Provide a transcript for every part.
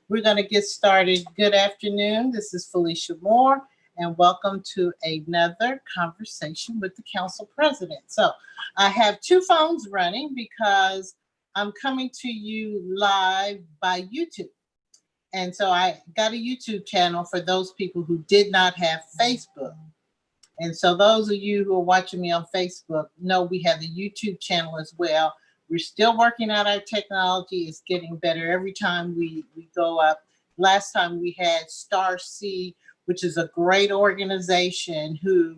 We're going to get started. Good afternoon. This is Felicia Moore, and welcome to another conversation with the council president. So, I have two phones running because I'm coming to you live by YouTube. And so, I got a YouTube channel for those people who did not have Facebook. And so, those of you who are watching me on Facebook know we have the YouTube channel as well. We're still working out our technology. It's getting better every time we go up. Last time we had Star C, which is a great organization who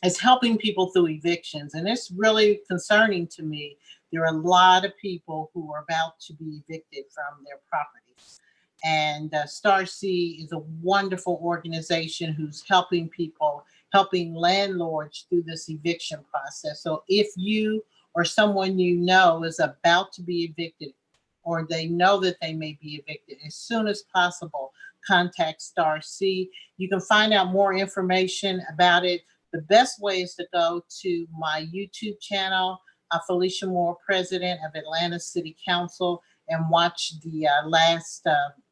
is helping people through evictions. And it's really concerning to me. There are a lot of people who are about to be evicted from their properties. And Star C is a wonderful organization who's helping people, helping landlords through this eviction process. So if you or someone you know is about to be evicted, or they know that they may be evicted, as soon as possible, contact Star C. You can find out more information about it. The best way is to go to my YouTube channel, Felicia Moore, President of Atlanta City Council, and watch the last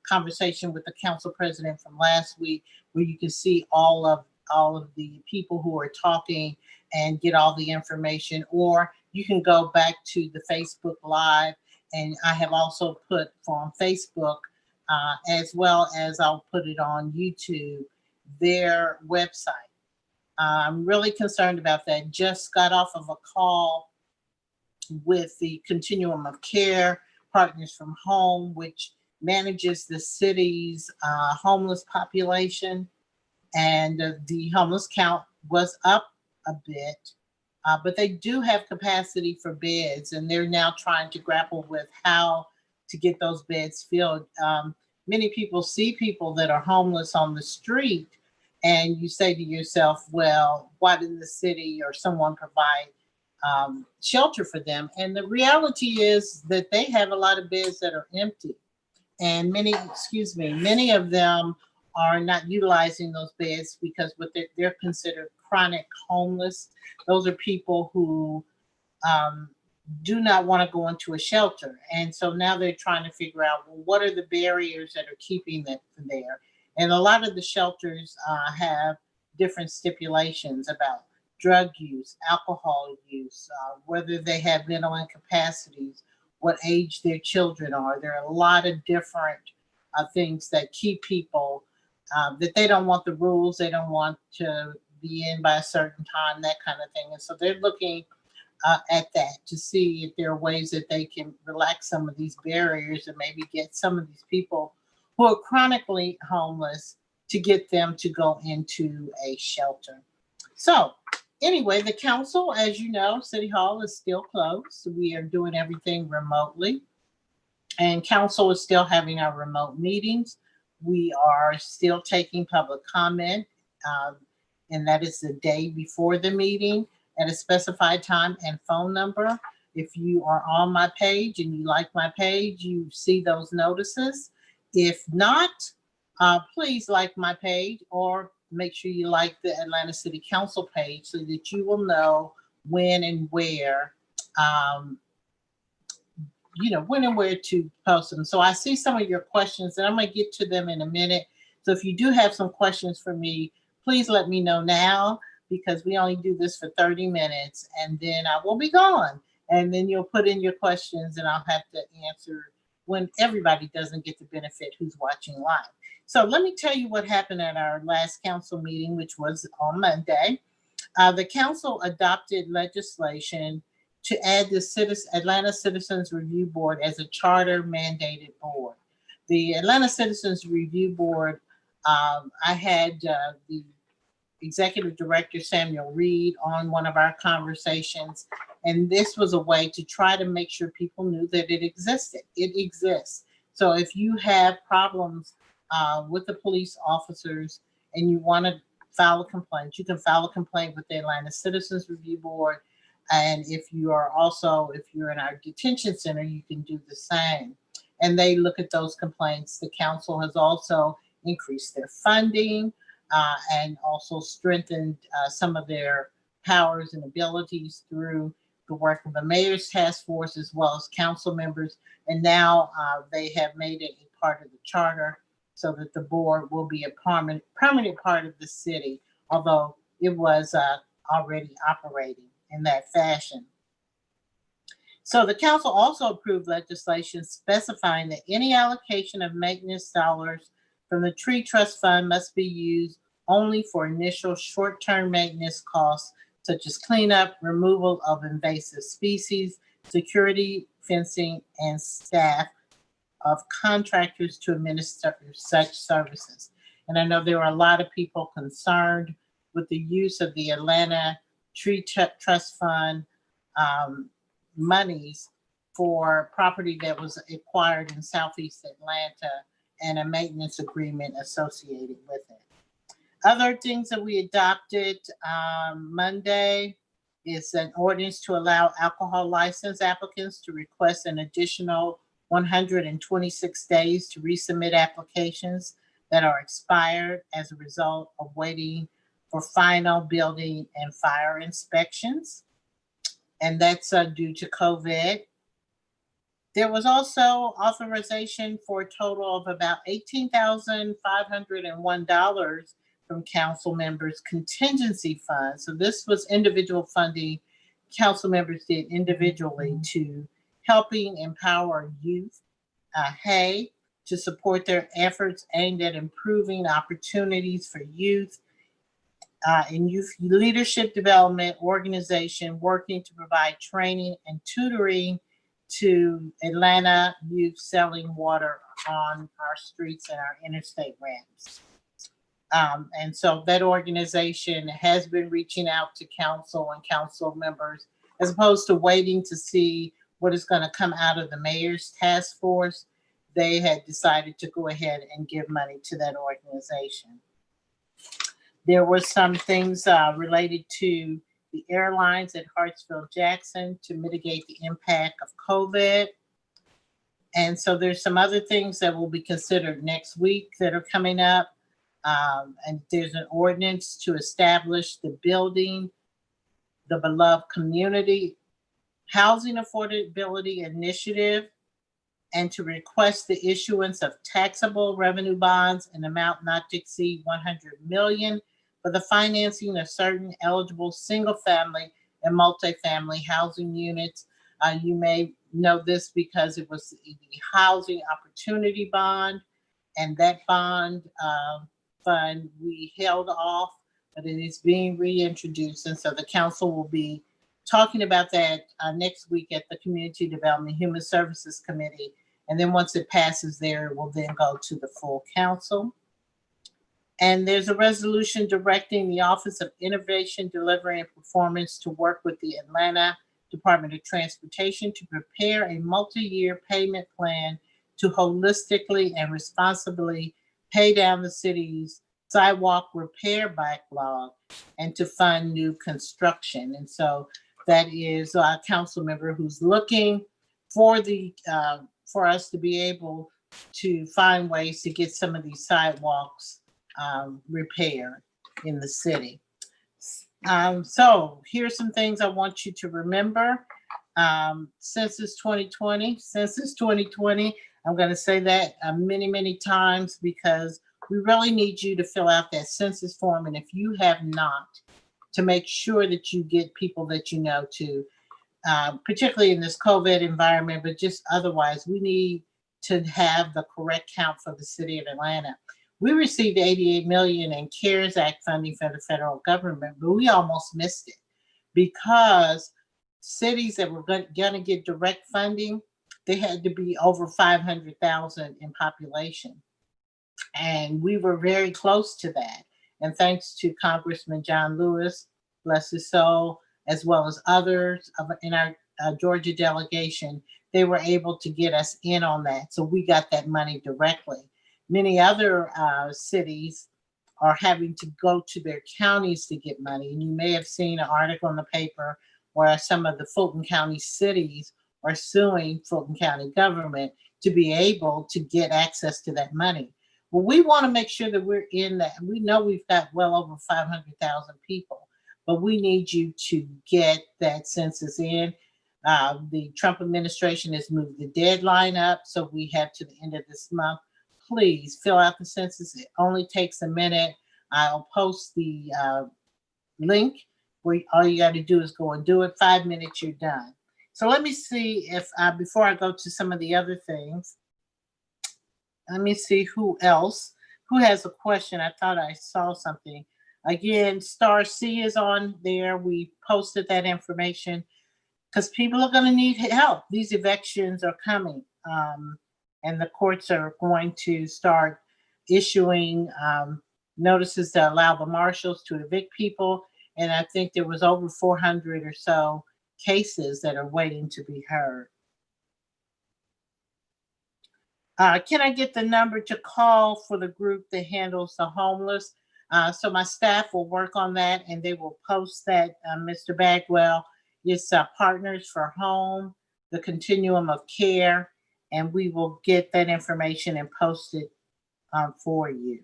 conversation with the council president from last week, where you can see all of the people who are talking and get all the information. Or you can go back to the Facebook Live, and I have also put on Facebook, as well as I'll put it on YouTube, their website. I'm really concerned about that. Just got off of a call with the Continuum of Care, Partners from Home, which manages the city's homeless population. And the homeless count was up a bit, but they do have capacity for beds, and they're now trying to grapple with how to get those beds filled. Many people see people that are homeless on the street, and you say to yourself, well, why didn't the city or someone provide shelter for them? And the reality is that they have a lot of beds that are empty, and many of them are not utilizing those beds because they're considered chronic homeless. Those are people who do not want to go into a shelter. And so now they're trying to figure out, well, what are the barriers that are keeping them there? And a lot of the shelters have different stipulations about drug use, alcohol use, whether they have mental incapacities, what age their children are. There are a lot of different things that keep people, that they don't want the rules, they don't want to be in by a certain time, that kind of thing. And so they're looking at that to see if there are ways that they can relax some of these barriers and maybe get some of these people who are chronically homeless to get them to go into a shelter. So anyway, the council, as you know, City Hall is still closed. We are doing everything remotely, and council is still having our remote meetings. We are still taking public comment, and that is the day before the meeting at a specified time and phone number. If you are on my page and you like my page, you see those notices. If not, please like my page, or make sure you like the Atlanta City Council page so that you will know when and where, when and where to post them. So I see some of your questions, and I'm going to get to them in a minute. So if you do have some questions for me, please let me know now, because we only do this for 30 minutes, and then I will be gone. And then you'll put in your questions, and I'll have to answer when everybody doesn't get the benefit who's watching live. So let me tell you what happened at our last council meeting, which was on Monday. The council adopted legislation to add the Atlanta Citizens Review Board as a charter mandated board. The Atlanta Citizens Review Board, I had the Executive Director Samuel Reed on one of our conversations, and this was a way to try to make sure people knew that it existed. It exists. So if you have problems with the police officers and you want to file a complaint, you can file a complaint with the Atlanta Citizens Review Board. And if you're in our detention center, you can do the same. And they look at those complaints. The council has also increased their funding, and also strengthened some of their powers and abilities through the work of the mayor's task force, as well as council members. And now they have made it a part of the charter so that the board will be a permanent part of the city, although it was already operating in that fashion. So the council also approved legislation specifying that any allocation of maintenance dollars from the tree trust fund must be used only for initial short-term maintenance costs, such as cleanup, removal of invasive species, security, fencing, and staff of contractors to administer such services. And I know there were a lot of people concerned with the use of the Atlanta Tree Trust Fund monies for property that was acquired in Southeast Atlanta and a maintenance agreement associated with it. Other things that we adopted Monday is an ordinance to allow alcohol license applicants to request an additional 126 days to resubmit applications that are expired as a result of waiting for final building and fire inspections. And that's due to COVID. There was also authorization for a total of about $18,501 from council members' contingency fund. So this was individual funding council members did individually to helping empower youth, to support their efforts aimed at improving opportunities for youth in youth leadership development organization working to provide training and tutoring to Atlanta youth selling water on our streets and our interstate ramps. And so that organization has been reaching out to council and council members, as opposed to waiting to see what is going to come out of the mayor's task force. They had decided to go ahead and give money to that organization. There were some things related to the airlines at Hartsfield-Jackson to mitigate the impact of COVID. And so there's some other things that will be considered next week that are coming up. And there's an ordinance to establish the building, the beloved community housing affordability initiative, and to request the issuance of taxable revenue bonds in amount not to exceed 100 million for the financing of certain eligible single family and multifamily housing units. You may know this because it was the Housing Opportunity Bond, and that bond fund we held off, but it is being reintroduced. And so the council will be talking about that next week at the Community Development Human Services Committee. And then once it passes there, it will then go to the full council. And there's a resolution directing the Office of Innovation, Delivery, and Performance to work with the Atlanta Department of Transportation to prepare a multi-year payment plan to holistically and responsibly pay down the city's sidewalk repair backlog and to fund new construction. And so that is a council member who's looking for for us to be able to find ways to get some of these sidewalks repaired in the city. So here's some things I want you to remember. Census 2020, I'm going to say that many, many times because we really need you to fill out that census form. And if you have not, to make sure that you get people that you know to, particularly in this COVID environment, but just otherwise, we need to have the correct count for the city of Atlanta. We received $88 million in CARES Act funding from the federal government, but we almost missed it because cities that were going to get direct funding, they had to be over 500,000 in population. And we were very close to that. And thanks to Congressman John Lewis, bless his soul, as well as others in our Georgia delegation, they were able to get us in on that. So we got that money directly. Many other cities are having to go to their counties to get money. And you may have seen an article in the paper where some of the Fulton County cities are suing Fulton County government to be able to get access to that money. Well, we want to make sure that we're in that. We know we've got well over 500,000 people, but we need you to get that census in. The Trump administration has moved the deadline up, so we have to the end of this month please fill out the census. It only takes a minute. I'll post the link where all you got to do is go and do it. 5 minutes, you're done. So let me see if, before I go to some of the other things, let me see who has a question. I thought I saw something. Again, Star C is on there. We posted that information because people are going to need help. These evictions are coming, and the courts are going to start issuing notices to allow the marshals to evict people. And I think there was over 400 or so cases that are waiting to be heard. Can I get the number to call for the group that handles the homeless? So my staff will work on that and they will post that, Mr. Bagwell. It's Partners for Home, the Continuum of Care, and we will get that information and post it for you.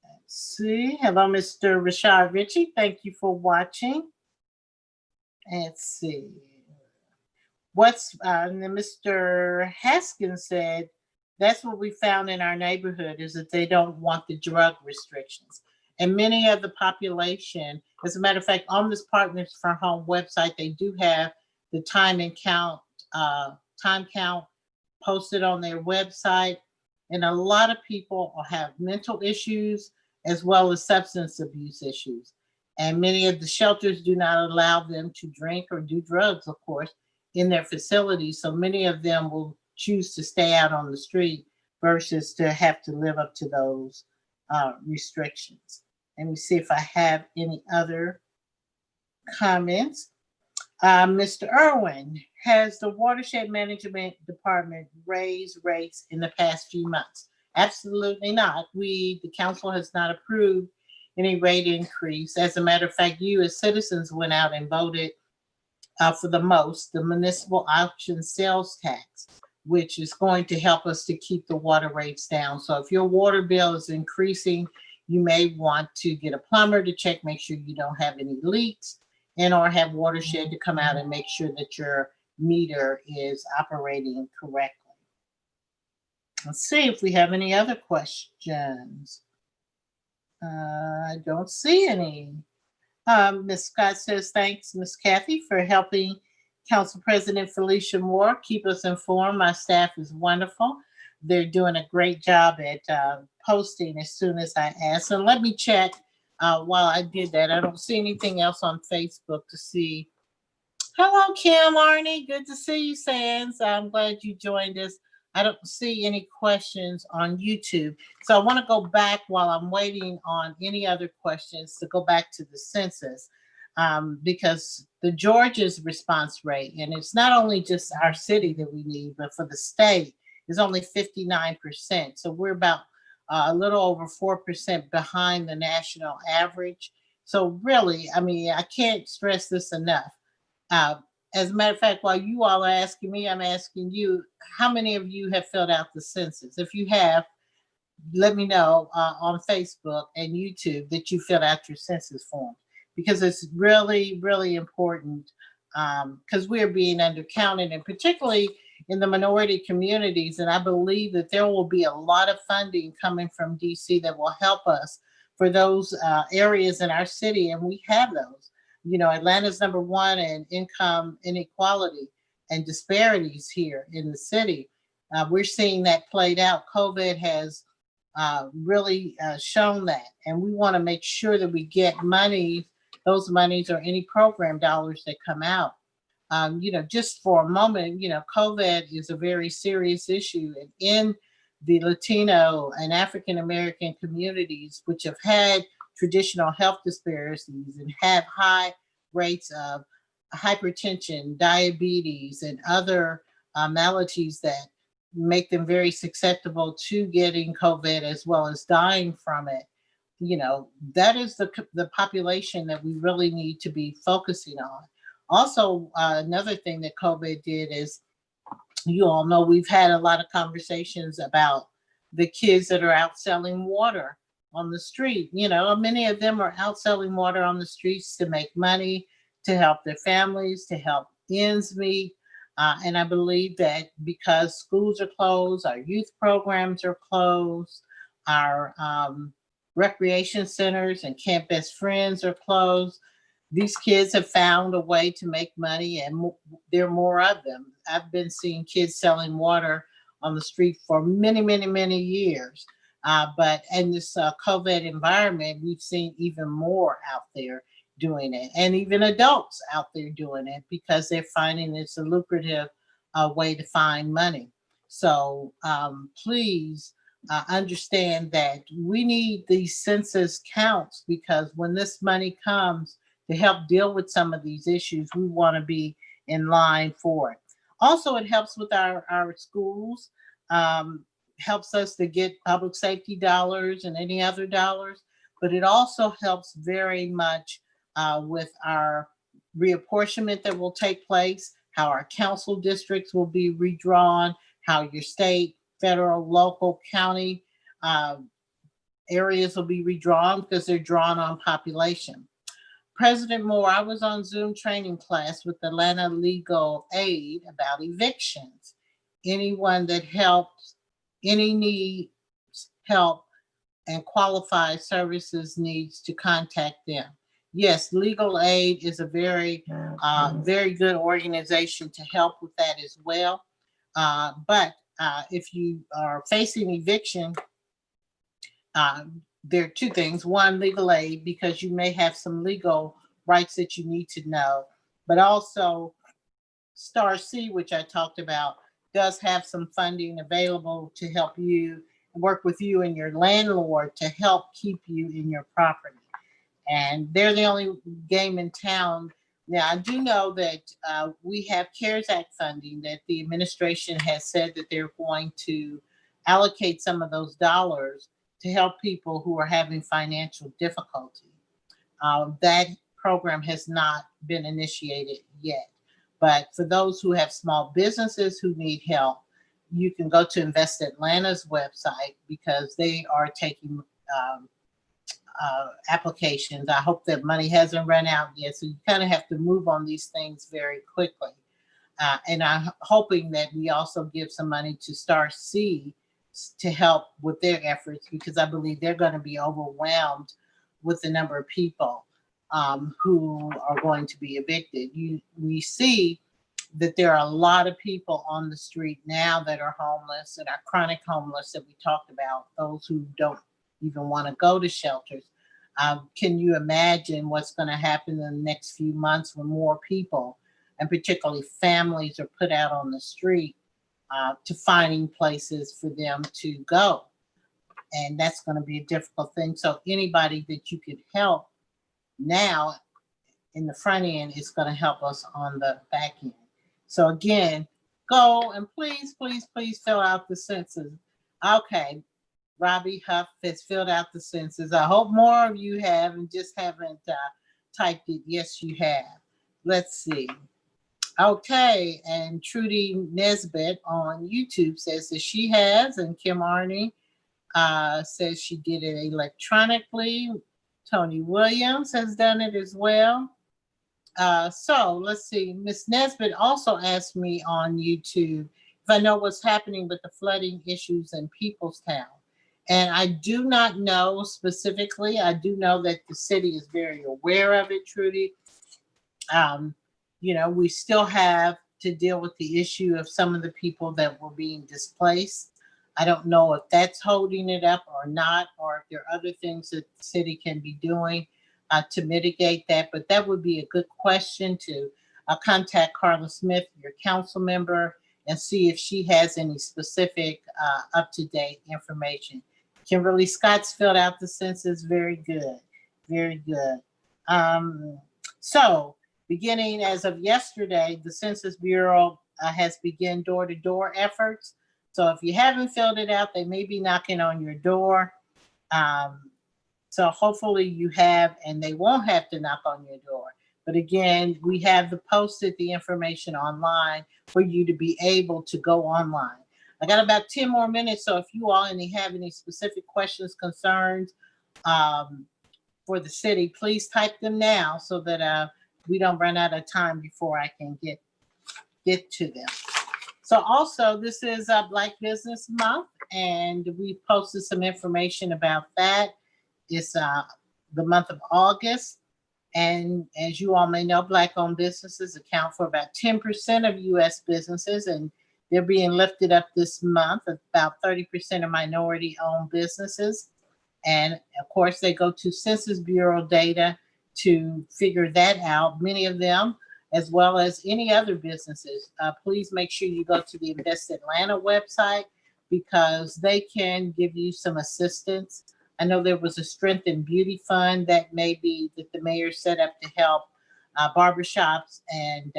Let's see. Hello, Mr. Rashad Ritchie. Thank you for watching. Let's see. Mr. Haskins said, that's what we found in our neighborhood is that they don't want the drug restrictions. And many of the population, as a matter of fact, on this Partners for Home website, they do have the time count posted on their website. And a lot of people have mental issues as well as substance abuse issues. And many of the shelters do not allow them to drink or do drugs, of course, in their facilities. So many of them will choose to stay out on the street versus to have to live up to those restrictions. Let me see if I have any other comments. Mr. Irwin, has the Watershed Management Department raised rates in the past few months? Absolutely not. The council has not approved any rate increase. As a matter of fact, you as citizens went out and voted for the municipal option sales tax, which is going to help us to keep the water rates down. So if your water bill is increasing, you may want to get a plumber to check, make sure you don't have any leaks, and or have Watershed to come out and make sure that your meter is operating correctly. Let's see if we have any other questions. I don't see any. Ms. Scott says, thanks, Ms. Kathy, for helping Council President Felicia Moore keep us informed. My staff is wonderful. They're doing a great job at posting as soon as I ask. So let me check while I did that. I don't see anything else on Facebook to see. Hello, Kim, Arnie. Good to see you, Sands. I'm glad you joined us. I don't see any questions on YouTube. So I want to go back while I'm waiting on any other questions to go back to the census because the Georgia's response rate, and it's not only just our city that we need, but for the state, is only 59%. So we're about a little over 4% behind the national average. So really, I mean, I can't stress this enough. As a matter of fact, while you all are asking me, I'm asking you, how many of you have filled out the census? If you have, let me know on Facebook and YouTube that you filled out your census form, because it's really, really important because we're being undercounted, and particularly in the minority communities. And I believe that there will be a lot of funding coming from DC that will help us for those areas in our city, and we have those. You know, Atlanta's number one in income inequality and disparities here in the city. We're seeing that played out. COVID has really shown that. And we want to make sure that we get money, those monies or any program dollars that come out. You know, just for a moment, you know, COVID is a very serious issue. And in the Latino and African American communities, which have had traditional health disparities and have high rates of hypertension, diabetes, and other maladies that make them very susceptible to getting COVID as well as dying from it. You know, that is the population that we really need to be focusing on. Also, another thing that COVID did is, you all know, we've had a lot of conversations about the kids that are out selling water on the street. You know, many of them are out selling water on the streets to make money, to help their families, to help ends meet. And I believe that because schools are closed, our youth programs are closed, our recreation centers and Camp Best Friends are closed. These kids have found a way to make money, and there are more of them. I've been seeing kids selling water on the street for many, many, many years. But in this COVID environment, we've seen even more out there doing it, and even adults out there doing it because they're finding it's a lucrative way to find money. So please understand that we need these census counts, because when this money comes to help deal with some of these issues, we want to be in line for it. Also, it helps with our schools, helps us to get public safety dollars and any other dollars, but it also helps very much with our reapportionment that will take place, how our council districts will be redrawn, how your state, federal, local, county uh, areas will be redrawn because they're drawn on population. President Moore, I was on Zoom training class with Atlanta Legal Aid about evictions. Anyone that helps, any needs help and qualified services needs to contact them. Yes, Legal Aid is a very good organization to help with that as well. But if you are facing eviction, there are two things. One, legal aid, because you may have some legal rights that you need to know, but also Star C, which I talked about, does have some funding available to help you work with you and your landlord to help keep you in your property. And they're the only game in town. Now, I do know that we have CARES Act funding that the administration has said that they're going to allocate some of those dollars to help people who are having financial difficulty. That program has not been initiated yet. But for those who have small businesses who need help, you can go to Invest Atlanta's website because they are taking applications. I hope that money hasn't run out yet. So you kind of have to move on these things very quickly. And I'm hoping that we also give some money to Star C to help with their efforts, because I believe they're going to be overwhelmed with the number of people who are going to be evicted. We see that there are a lot of people on the street now that are homeless and are chronic homeless that we talked about, those who don't even want to go to shelters. Can you imagine what's going to happen in the next few months when more people, and particularly families, are put out on the street to finding places for them to go? And that's going to be a difficult thing. So anybody that you could help now in the front end is going to help us on the back end. So again, go and please, please, please fill out the census. Okay, Robbie Huff has filled out the census. I hope more of you have and just haven't typed it. Yes, you have. Let's see. Okay, and Trudy Nesbitt on YouTube says that she has, and Kim Arney says she did it electronically. Tony Williams has done it as well. So let's see. Miss Nesbitt also asked me on YouTube if I know what's happening with the flooding issues in Peoplestown. And I do not know specifically. I do know that the city is very aware of it, Trudy. We still have to deal with the issue of some of the people that were being displaced. I don't know if that's holding it up or not, or if there are other things that the city can be doing to mitigate that. But that would be a good question to contact Carla Smith, your council member, and see if she has any specific up-to-date information. Kimberly Scott's filled out the census. Very good. Very good. So beginning as of yesterday, the Census Bureau has begun door-to-door efforts. So if you haven't filled it out, they may be knocking on your door. So hopefully you have, and they won't have to knock on your door. But again, we have posted the information online for you to be able to go online. I got about 10 more minutes, so if you all have any specific questions, concerns for the city, please type them now so that we don't run out of time before I can get get to them. So also, this is Black Business Month, and we posted some information about that. It's the month of August. And as you all may know, Black-owned businesses account for about 10% of U.S. businesses, and they're being lifted up this month. About 30% of minority-owned businesses. And of course, they go to Census Bureau data to figure that out. Many of them, as well as any other businesses, please make sure you go to the Invest Atlanta website because they can give you some assistance. I know there was a Strength and Beauty Fund that the mayor set up to help barbershops and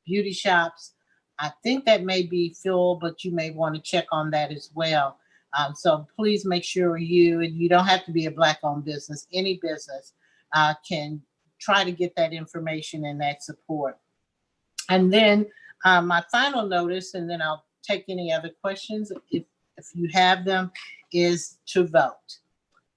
beauty shops. I think that may be full, but you may want to check on that as well. So please make sure and you don't have to be a Black-owned business, any business can try to get that information and that support. And then my final notice, and then I'll take any other questions if you have them, is to vote.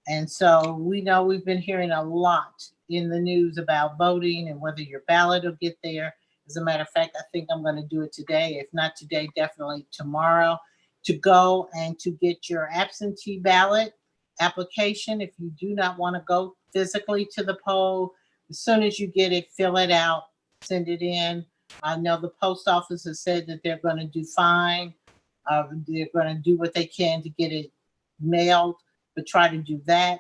And so we know we've been hearing a lot in the news about voting and whether your ballot will get there. As a matter of fact, I think I'm going to do it today. If not today, definitely tomorrow, to go and to get your absentee ballot application. If you do not want to go physically to the poll, as soon as you get it, fill it out, send it in. I know the post office has said that they're going to do fine. They're going to do what they can to get it mailed, but try to do that.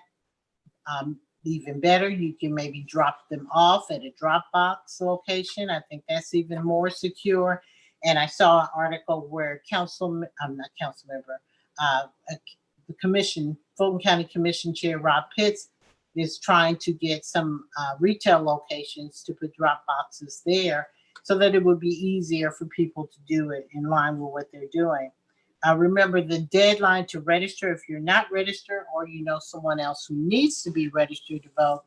Even better, you can maybe drop them off at a Dropbox location. I think that's even more secure. And I saw an article where the commission, Fulton County Commission Chair Rob Pitts is trying to get some retail locations to put drop boxes there so that it would be easier for people to do it in line with what they're doing. Remember the deadline to register, if you're not registered or you know someone else who needs to be registered to vote,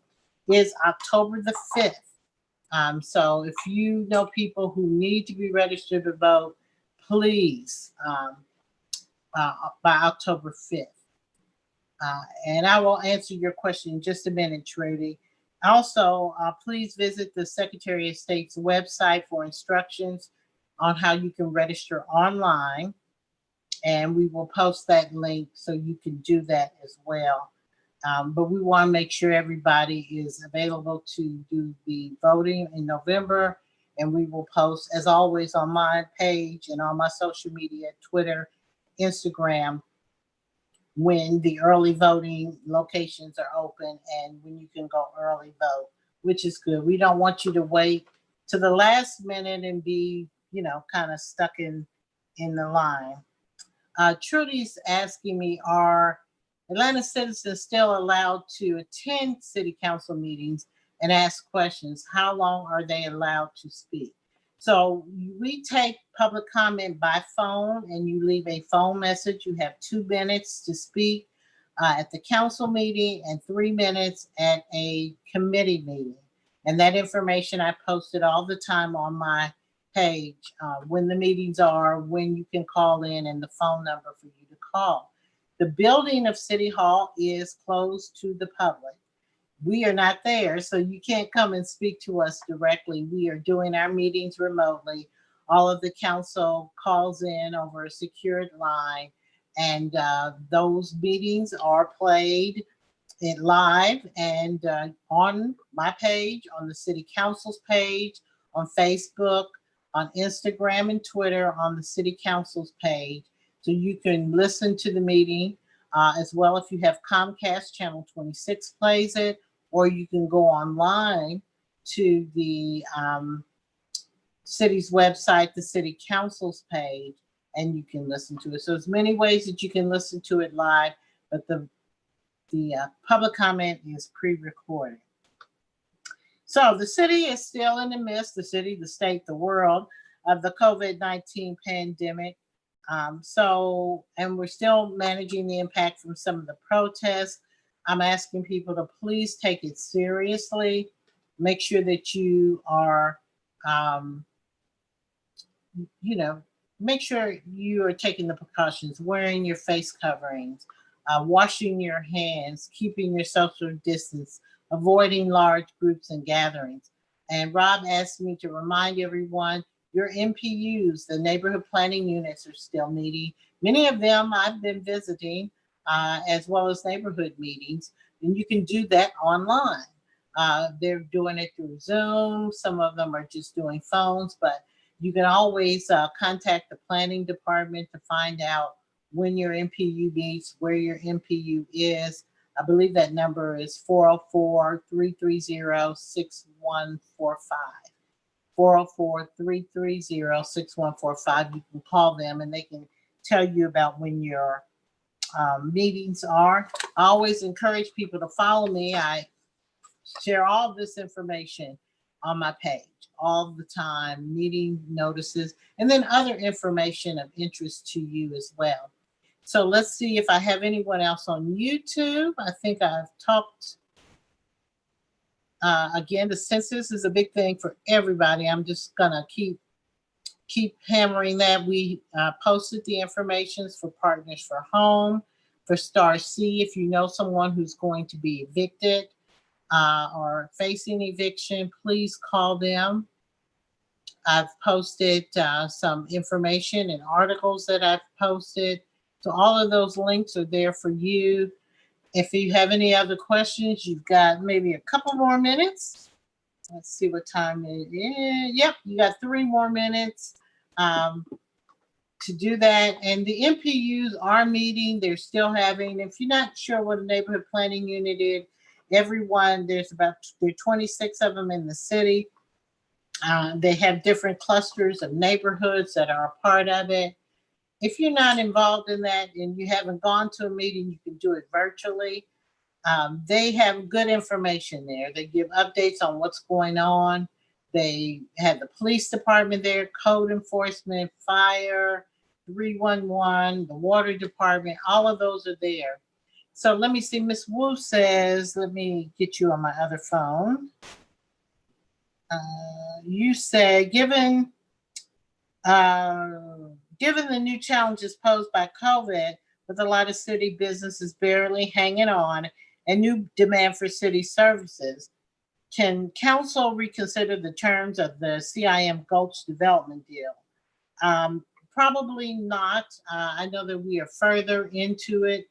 is October the 5th. So if you know people who need to be registered to vote, please, by October 5th. And I will answer your question in just a minute, Trudy. Also, please visit the Secretary of State's website for instructions on how you can register online. And we will post that link so you can do that as well. But we want to make sure everybody is available to do the voting in November. And we will post, as always, on my page and on my social media, Twitter, Instagram, when the early voting locations are open and when you can go early vote, which is good. We don't want you to wait to the last minute and be, kind of stuck in the line. Trudy's asking me, are Atlanta citizens still allowed to attend city council meetings and ask questions? How long are they allowed to speak? So we take public comment by phone, and you leave a phone message. You have 2 minutes to speak at the council meeting and 3 minutes at a committee meeting. And that information I posted all the time on my page, when the meetings are, when you can call in, and the phone number for you to call. The building of City Hall is closed to the public. We are not there, so you can't come and speak to us directly. We are doing our meetings remotely. All of the council calls in over a secured line, and those meetings are played live and on my page, on the city council's page, on Facebook, on Instagram and Twitter, on the city council's page. So you can listen to the meeting as well. If you have Comcast, Channel 26 plays it, or you can go online to the city's website, the city council's page, and you can listen to it. So there's many ways that you can listen to it live, but the public comment is pre-recorded. So the city is still in the midst, the city, the state, the world, of the COVID-19 pandemic. And we're still managing the impact from some of the protests. I'm asking people to please take it seriously. Make sure that you are, make sure you are taking the precautions, wearing your face coverings, washing your hands, keeping your social distance, avoiding large groups and gatherings. And Rob asked me to remind everyone, Your NPUs, the neighborhood planning units, are still meeting. Many of them I've been visiting, as well as neighborhood meetings, and you can do that online. They're doing it through Zoom. Some of them are just doing phones, but you can always contact the planning department to find out when your NPU meets, where your NPU is. I believe that number is 404-330-6145. 404-330-6145. You can call them and they can tell you about when your meetings are. I always encourage people to follow me. I share all this information on my page all the time, meeting notices, and then other information of interest to you as well. So let's see if I have anyone else on YouTube. I think I've talked. Again, the census is a big thing for everybody. I'm just gonna keep hammering that. We posted the informations for Partners for Home, for Star C. If you know someone who's going to be evicted or facing eviction, please call them. I've posted some information and articles that I've posted. So all of those links are there for you. If you have any other questions, you've got maybe a couple more minutes. Let's see what time it is. Yep, you got 3 more minutes to do that. And the NPUs are meeting. They're still having, if you're not sure what a neighborhood planning unit is, everyone, there are 26 of them in the city. They have different clusters of neighborhoods that are a part of it. If you're not involved in that and you haven't gone to a meeting, you can do it virtually. They have good information there. They give updates on what's going on. They have the police department there, code enforcement, fire, 311, the water department, all of those are there. So let me see, Ms. Wu says, let me get you on my other phone. You said, given the new challenges posed by COVID, with a lot of city businesses barely hanging on and new demand for city services, can council reconsider the terms of the CIM Gulch development deal? Probably not. I know that we are further into it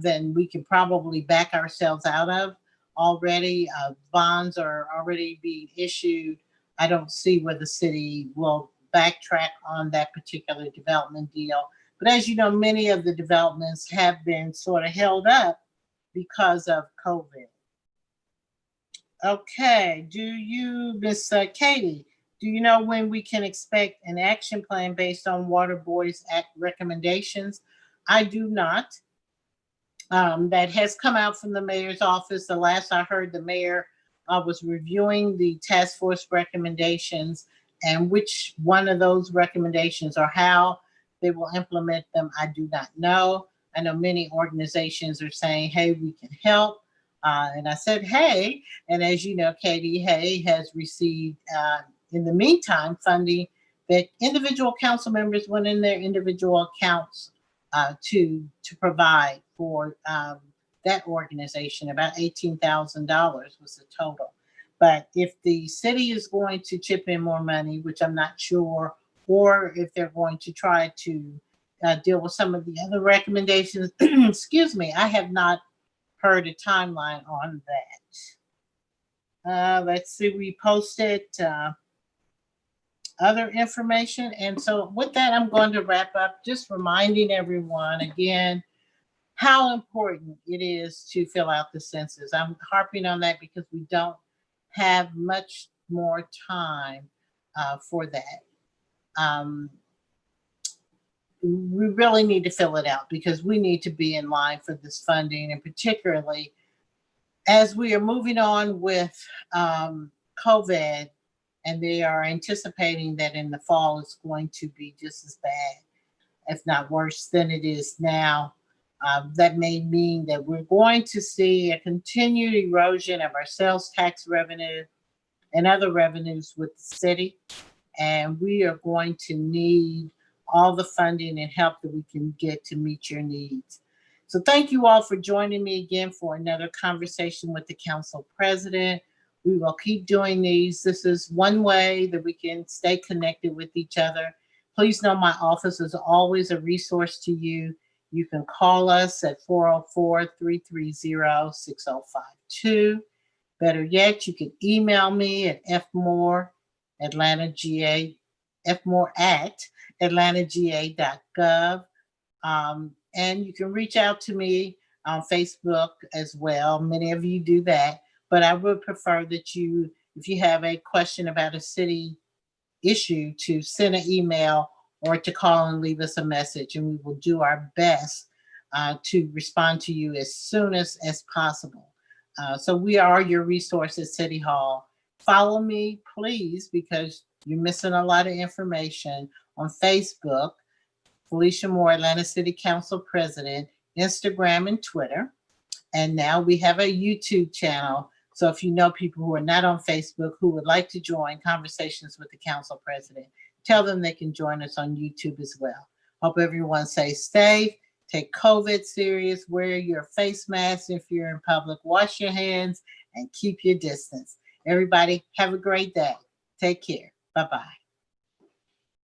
than we can probably back ourselves out of already. Bonds are already being issued. I don't see where the city will backtrack on that particular development deal. But as you know, many of the developments have been sort of held up because of COVID. Okay, do you, Miss Katie, do you know when we can expect an action plan based on Water Boys Act recommendations? I do not. That has come out from the mayor's office. The last I heard, the mayor was reviewing the task force recommendations, and which one of those recommendations or how they will implement them, I do not know. I know many organizations are saying, hey, we can help. And I said, hey, and as you know, Katie, Hay has received, in the meantime, funding that individual council members went in their individual accounts to provide for that organization. About $18,000 was the total. But if the city is going to chip in more money, which I'm not sure, or if they're going to try to deal with some of the other recommendations, excuse me, I have not heard a timeline on that. Let's see, we posted other information. And so with that, I'm going to wrap up, just reminding everyone again how important it is to fill out the census. I'm harping on that because we don't have much more time for that. We really need to fill it out because we need to be in line for this funding, and particularly as we are moving on with COVID, and they are anticipating that in the fall it's going to be just as bad, if not worse than it is now. That may mean that we're going to see a continued erosion of our sales tax revenue and other revenues with the city. And we are going to need all the funding and help that we can get to meet your needs. So thank you all for joining me again for another conversation with the council president. We will keep doing these. This is one way that we can stay connected with each other. Please know my office is always a resource to you. You can call us at 404-330-6052. Better yet, you can email me at fmore, AtlantaGA, fmore at atlantaga.gov. And you can reach out to me on Facebook as well. Many of you do that, but I would prefer that you, if you have a question about a city issue, to send an email or to call and leave us a message, and we will do our best to respond to you as soon as possible. So we are your resource at City Hall. Follow me, please, because you're missing a lot of information on Facebook. Felicia Moore, Atlanta City Council President, Instagram and Twitter. And now we have a YouTube channel. So if you know people who are not on Facebook who would like to join Conversations with the Council President, tell them they can join us on YouTube as well. Hope everyone stays safe. Take COVID serious. Wear your face mask if you're in public. Wash your hands and keep your distance. Everybody, have a great day. Take care. Bye-bye.